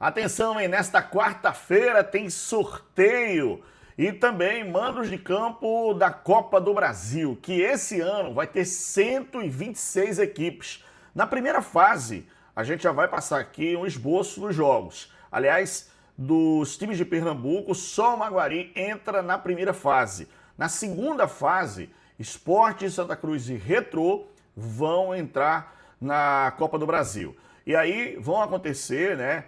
Atenção, hein? Nesta quarta-feira tem sorteio e também mandos de campo da Copa do Brasil, que esse ano vai ter 126 equipes. Na primeira fase, a gente já vai passar aqui um esboço dos jogos. Aliás, dos times de Pernambuco, só o Maguari entra na primeira fase. Na segunda fase, Sport, Santa Cruz e Retrô vão entrar na Copa do Brasil. E aí vão acontecer, né,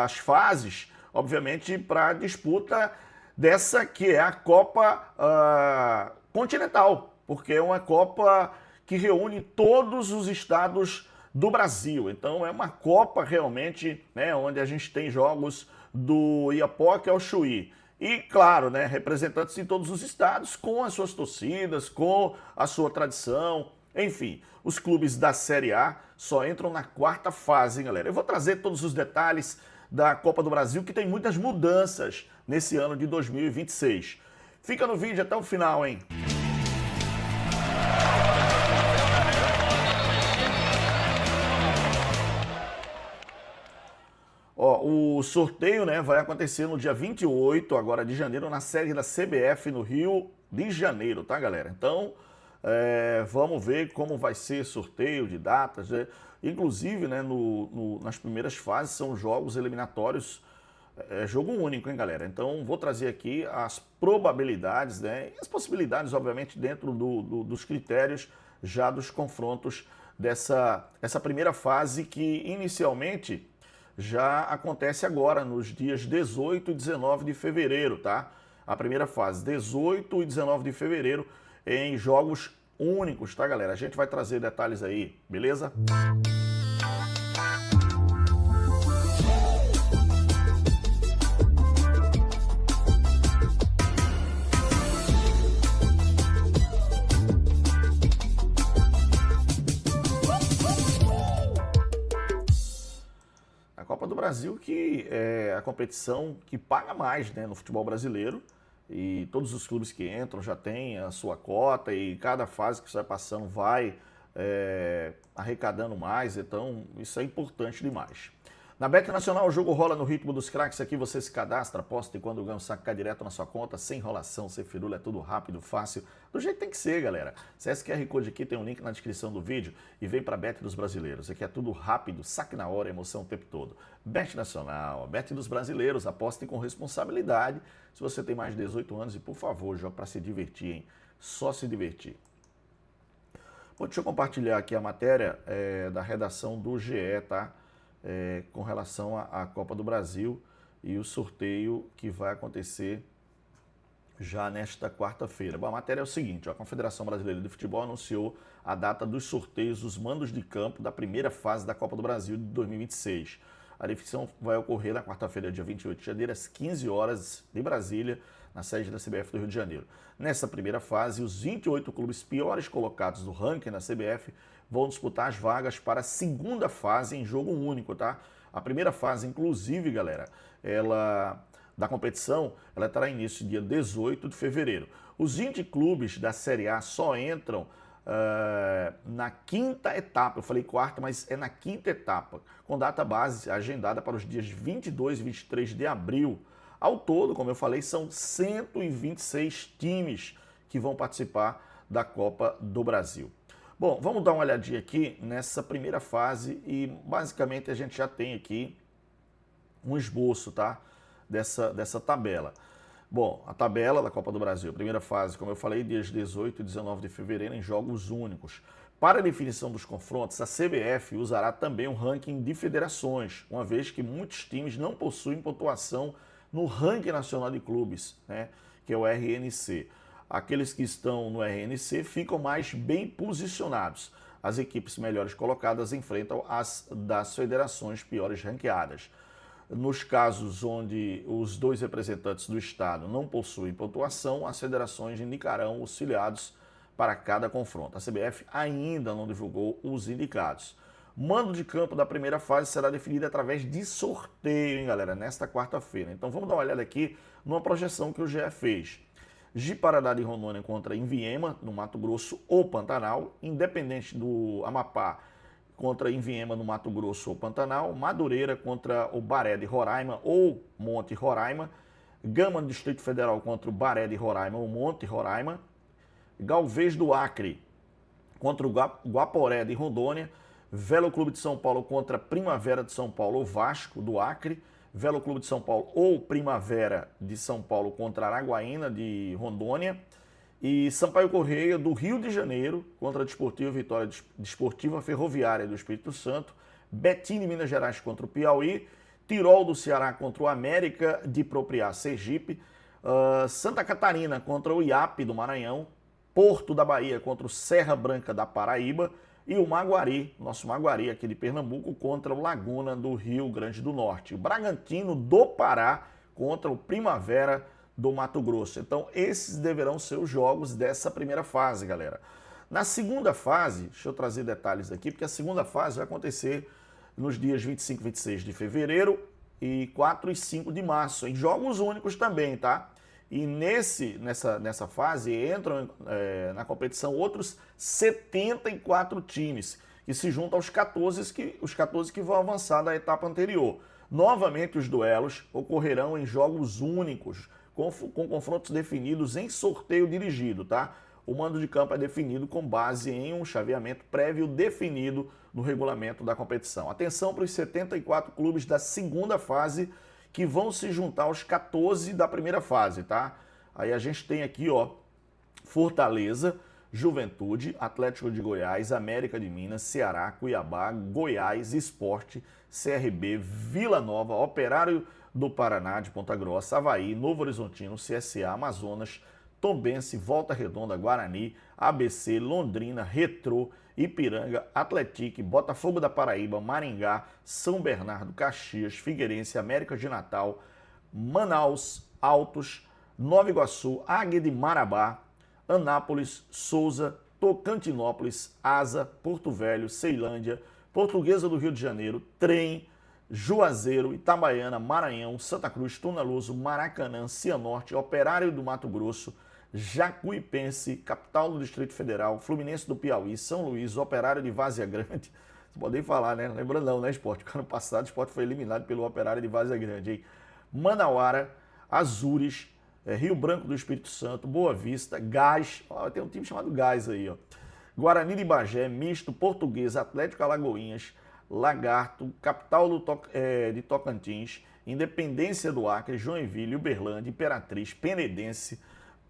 as fases, obviamente, para disputa dessa que é a Copa Continental, porque é uma Copa que reúne todos os estados do Brasil. Então é uma Copa realmente, né, onde a gente tem jogos do Iapoque ao Chuí. E, claro, né, representantes de todos os estados com as suas torcidas, com a sua tradição. Enfim, os clubes da Série A só entram na quarta fase, hein, galera? Eu vou trazer todos os detalhes da Copa do Brasil, que tem muitas mudanças nesse ano de 2026. Fica no vídeo até o final, hein? Ó, o sorteio, né, vai acontecer no dia 28 agora de janeiro, na sede da CBF no Rio de Janeiro, tá, galera? Então, vamos ver como vai ser sorteio de datas, né? Inclusive, né, nas primeiras fases são jogos eliminatórios, jogo único, hein, galera? Então, vou trazer aqui as probabilidades, né, e as possibilidades, obviamente, dentro dos critérios já dos confrontos essa primeira fase que, inicialmente, já acontece agora, nos dias 18 e 19 de fevereiro, tá? A primeira fase, 18 e 19 de fevereiro, em jogos únicos, tá, galera? A gente vai trazer detalhes aí, beleza? A Copa do Brasil, que é a competição que paga mais, né, no futebol brasileiro, e todos os clubes que entram já têm a sua cota e cada fase que você vai passando vai arrecadando mais, então isso é importante demais. Na Bet Nacional o jogo rola no ritmo dos craques, aqui você se cadastra, aposta e quando ganha o saco cai direto na sua conta, sem enrolação, sem firula, é tudo rápido, fácil, do jeito que tem que ser, galera. Acesse QR Code aqui, tem um link na descrição do vídeo e vem pra Bet dos Brasileiros, aqui é tudo rápido, saque na hora, emoção o tempo todo. Bet Nacional, a Bet dos Brasileiros, apostem com responsabilidade, se você tem mais de 18 anos e por favor, joga pra se divertir, hein? Só se divertir. Bom, deixa eu compartilhar aqui a matéria da redação do GE, tá? Com relação à Copa do Brasil e o sorteio que vai acontecer já nesta quarta-feira. Bom, a matéria é o seguinte, ó, a Confederação Brasileira de Futebol anunciou a data dos sorteios dos mandos de campo da primeira fase da Copa do Brasil de 2026. A definição vai ocorrer na quarta-feira, dia 28 de janeiro, às 15 horas de Brasília, na sede da CBF do Rio de Janeiro. Nessa primeira fase, os 28 clubes piores colocados do ranking na CBF vão disputar as vagas para a segunda fase em jogo único, tá? A primeira fase, inclusive, galera, da competição, ela terá início dia 18 de fevereiro. Os 20 clubes da Série A só entram na quinta etapa, eu falei quarta, mas é na quinta etapa, com data base agendada para os dias 22 e 23 de abril. Ao todo, como eu falei, são 126 times que vão participar da Copa do Brasil. Bom, vamos dar uma olhadinha aqui nessa primeira fase e basicamente a gente já tem aqui um esboço, tá? Dessa tabela. Bom, a tabela da Copa do Brasil, primeira fase, como eu falei, dias 18 e 19 de fevereiro em jogos únicos. Para a definição dos confrontos, a CBF usará também um ranking de federações, uma vez que muitos times não possuem pontuação no ranking nacional de clubes, né, que é o RNC. Aqueles que estão no RNC ficam mais bem posicionados. As equipes melhores colocadas enfrentam as das federações piores ranqueadas. Nos casos onde os dois representantes do estado não possuem pontuação, as federações indicarão os filiados para cada confronto. A CBF ainda não divulgou os indicados. Mando de campo da primeira fase será definido através de sorteio, hein, galera, nesta quarta-feira. Então vamos dar uma olhada aqui numa projeção que o GE fez. Ji-Paraná de Rondônia contra Inviema, no Mato Grosso ou Pantanal, Independente do Amapá contra Inviema no Mato Grosso ou Pantanal, Madureira contra o Baré de Roraima ou Monte Roraima, Gama no Distrito Federal contra o Baré de Roraima ou Monte Roraima, Galvez do Acre contra o Guaporé de Rondônia, Velo Clube de São Paulo contra Primavera de São Paulo ou Vasco do Acre, Velo Clube de São Paulo ou Primavera de São Paulo contra Araguaína de Rondônia, e Sampaio Correia do Rio de Janeiro contra a Desportiva Vitória Desportiva Ferroviária do Espírito Santo, Betim de Minas Gerais contra o Piauí, Tirol do Ceará contra o América de Propriá Sergipe, Santa Catarina contra o IAP do Maranhão, Porto da Bahia contra o Serra Branca da Paraíba e o Maguari, nosso Maguari aqui de Pernambuco, contra o Laguna do Rio Grande do Norte. O Bragantino do Pará contra o Primavera do Mato Grosso. Então, esses deverão ser os jogos dessa primeira fase, galera. Na segunda fase, deixa eu trazer detalhes aqui, porque a segunda fase vai acontecer nos dias 25 e 26 de fevereiro e 4 e 5 de março, em jogos únicos também, tá? E nessa fase entram na competição outros 74 times, que se juntam aos 14 que vão avançar da etapa anterior. Novamente, os duelos ocorrerão em jogos únicos, com confrontos definidos em sorteio dirigido, tá? O mando de campo é definido com base em um chaveamento prévio definido no regulamento da competição. Atenção para os 74 clubes da segunda fase que vão se juntar aos 14 da primeira fase, tá? Aí a gente tem aqui, ó, Fortaleza, Juventude, Atlético de Goiás, América de Minas, Ceará, Cuiabá, Goiás, Sport, CRB, Vila Nova, Operário do Paraná de Ponta Grossa, Avaí, Novo Horizontino, CSA, Amazonas, Tombense, Volta Redonda, Guarani, ABC, Londrina, Retrô, Ipiranga, Atlético, Botafogo da Paraíba, Maringá, São Bernardo, Caxias, Figueirense, América de Natal, Manaus, Altos, Nova Iguaçu, Águia de Marabá, Anápolis, Souza, Tocantinópolis, Asa, Porto Velho, Ceilândia, Portuguesa do Rio de Janeiro, Trem, Juazeiro, Itabaiana, Maranhão, Santa Cruz, Tunaluso, Maracanã, Cianorte, Operário do Mato Grosso, Jacuipense, capital do Distrito Federal, Fluminense do Piauí, São Luís, Operário de Várzea Grande. Vocês podem falar, né? Lembrando não, né, Sport? Ano passado o Sport foi eliminado pelo Operário de Várzea Grande, hein? Manauara, Azures, Rio Branco do Espírito Santo, Boa Vista, Gás, ó, tem um time chamado Gás aí, ó. Guarani de Bagé, Misto, Portuguesa, Atlético Alagoinhas, Lagarto, capital de Tocantins, Independência do Acre, Joinville, Uberlândia, Imperatriz, Penedense,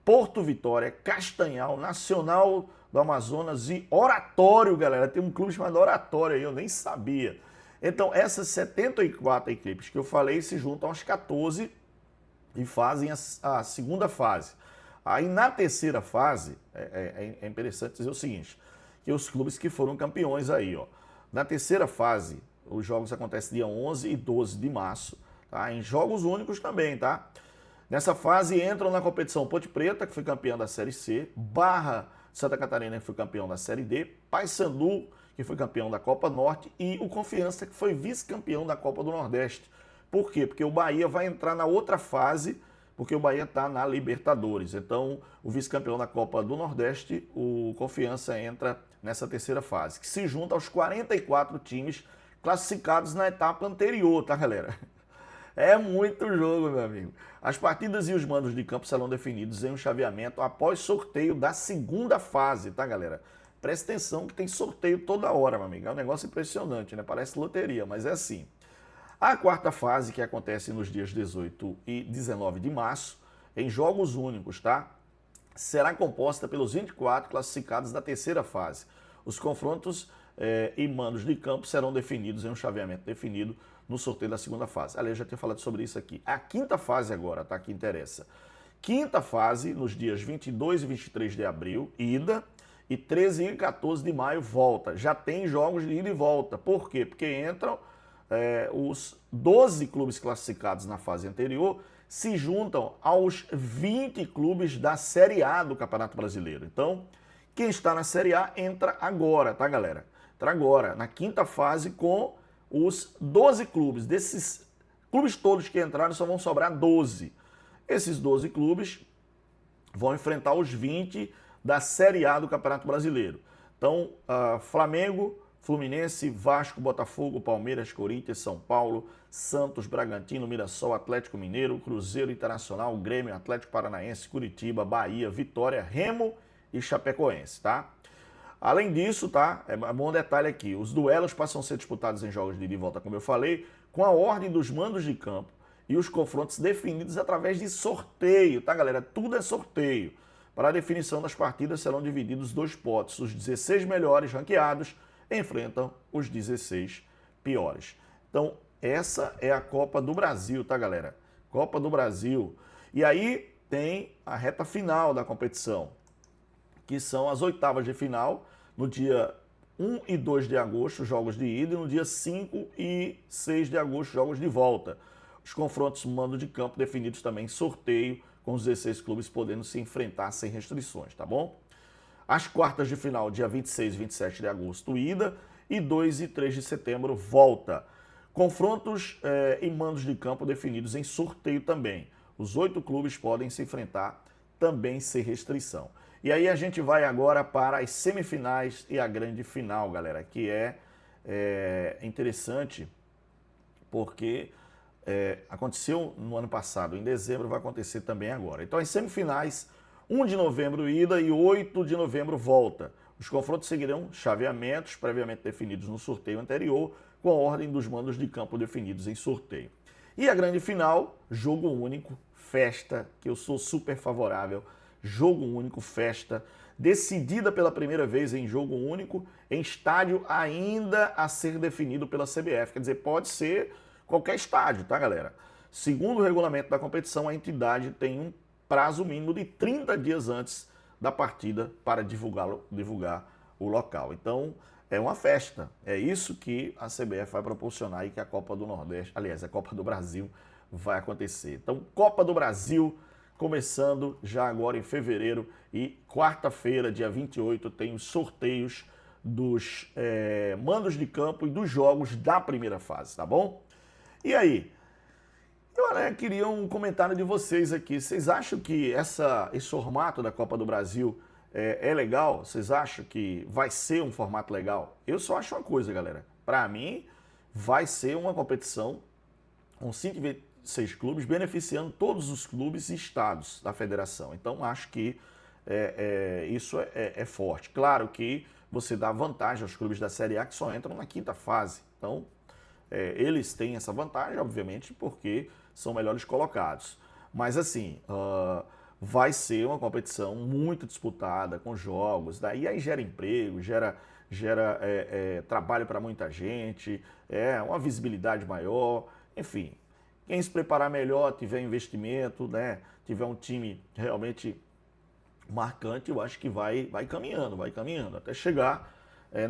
Porto Vitória, Castanhal, Nacional do Amazonas e Oratório, galera. Tem um clube chamado Oratório aí, eu nem sabia. Então, essas 74 equipes que eu falei se juntam aos 14 e fazem a segunda fase. Aí, na terceira fase, é interessante dizer o seguinte, que os clubes que foram campeões aí, ó. Na terceira fase, os jogos acontecem dia 11 e 12 de março, tá? Em jogos únicos também, tá? Nessa fase entram na competição Ponte Preta, que foi campeão da Série C, Barra Santa Catarina, que foi campeão da Série D, Paysandu, que foi campeão da Copa Norte, e o Confiança, que foi vice-campeão da Copa do Nordeste. Por quê? Porque o Bahia vai entrar na outra fase, porque o Bahia está na Libertadores. Então, o vice-campeão da Copa do Nordeste, o Confiança, entra nessa terceira fase, que se junta aos 44 times classificados na etapa anterior, tá, galera? É muito jogo, meu amigo. As partidas e os mandos de campo serão definidos em um chaveamento após sorteio da segunda fase, tá, galera? Presta atenção que tem sorteio toda hora, meu amigo. É um negócio impressionante, né? Parece loteria, mas é assim. A quarta fase, que acontece nos dias 18 e 19 de março, em jogos únicos, tá? Será composta pelos 24 classificados da terceira fase. Os confrontos e mandos de campo serão definidos em um chaveamento definido no sorteio da segunda fase. Aliás, eu já tinha falado sobre isso aqui. A quinta fase agora, tá? Que interessa. Quinta fase, nos dias 22 e 23 de abril, ida, e 13 e 14 de maio, volta. Já tem jogos de ida e volta. Por quê? Porque entram os 12 clubes classificados na fase anterior, se juntam aos 20 clubes da Série A do Campeonato Brasileiro. Então, quem está na Série A entra agora, tá, galera? Entra agora, na quinta fase, com os 12 clubes. Desses clubes todos que entraram, só vão sobrar 12. Esses 12 clubes vão enfrentar os 20 da Série A do Campeonato Brasileiro. Então, Flamengo Fluminense, Vasco, Botafogo, Palmeiras, Corinthians, São Paulo, Santos, Bragantino, Mirassol, Atlético Mineiro, Cruzeiro, Internacional, Grêmio, Atlético Paranaense, Curitiba, Bahia, Vitória, Remo e Chapecoense, tá? Além disso, tá? É um bom detalhe aqui, os duelos passam a ser disputados em jogos de ida e volta, como eu falei, com a ordem dos mandos de campo e os confrontos definidos através de sorteio, tá, galera? Tudo é sorteio. Para a definição das partidas serão divididos 2 potes. Os 16 melhores ranqueados enfrentam os 16 piores. Então, essa é a Copa do Brasil, tá, galera? Copa do Brasil. E aí tem a reta final da competição, que são as oitavas de final, no dia 1 e 2 de agosto, jogos de ida, e no dia 5 e 6 de agosto, jogos de volta. Os confrontos mando de campo definidos também em sorteio, com os 16 clubes podendo se enfrentar sem restrições, tá bom? As quartas de final, dia 26 e 27 de agosto, ida, e 2 e 3 de setembro, volta. Confrontos e mandos de campo definidos em sorteio também. Os 8 clubes podem se enfrentar também sem restrição. E aí a gente vai agora para as semifinais e a grande final, galera, que é interessante porque aconteceu no ano passado, em dezembro, vai acontecer também agora. Então, as semifinais, 1 de novembro ida e 8 de novembro volta. Os confrontos seguirão chaveamentos previamente definidos no sorteio anterior, com a ordem dos mandos de campo definidos em sorteio. E a grande final, jogo único, festa, que eu sou super favorável, jogo único, festa, decidida pela primeira vez em jogo único, em estádio ainda a ser definido pela CBF. Quer dizer, pode ser qualquer estádio, tá, galera? Segundo o regulamento da competição, a entidade tem um prazo mínimo de 30 dias antes da partida para divulgar o local. Então, é uma festa. É isso que a CBF vai proporcionar e que a Copa do Nordeste, aliás, a Copa do Brasil vai acontecer. Então, Copa do Brasil começando já agora em fevereiro e quarta-feira, dia 28, tem os sorteios dos mandos de campo e dos jogos da primeira fase, tá bom? E aí, eu queria um comentário de vocês aqui. Vocês acham que esse formato da Copa do Brasil é legal? Vocês acham que vai ser um formato legal? Eu só acho uma coisa, galera. Para mim, vai ser uma competição com 56 clubes, beneficiando todos os clubes e estados da federação. Então, acho que isso é forte. Claro que você dá vantagem aos clubes da Série A que só entram na quinta fase. Então, eles têm essa vantagem, obviamente, porque são melhores colocados. Mas, assim, vai ser uma competição muito disputada, com jogos, daí aí gera emprego, gera trabalho para muita gente, uma visibilidade maior, enfim. Quem se preparar melhor, tiver investimento, né, tiver um time realmente marcante, eu acho que vai caminhando, até chegar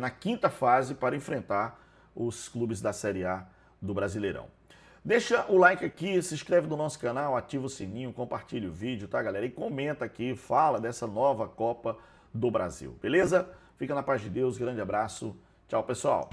na quinta fase para enfrentar os clubes da Série A do Brasileirão. Deixa o like aqui, se inscreve no nosso canal, ativa o sininho, compartilha o vídeo, tá, galera? E comenta aqui, fala dessa nova Copa do Brasil, beleza? Fica na paz de Deus, grande abraço, tchau, pessoal!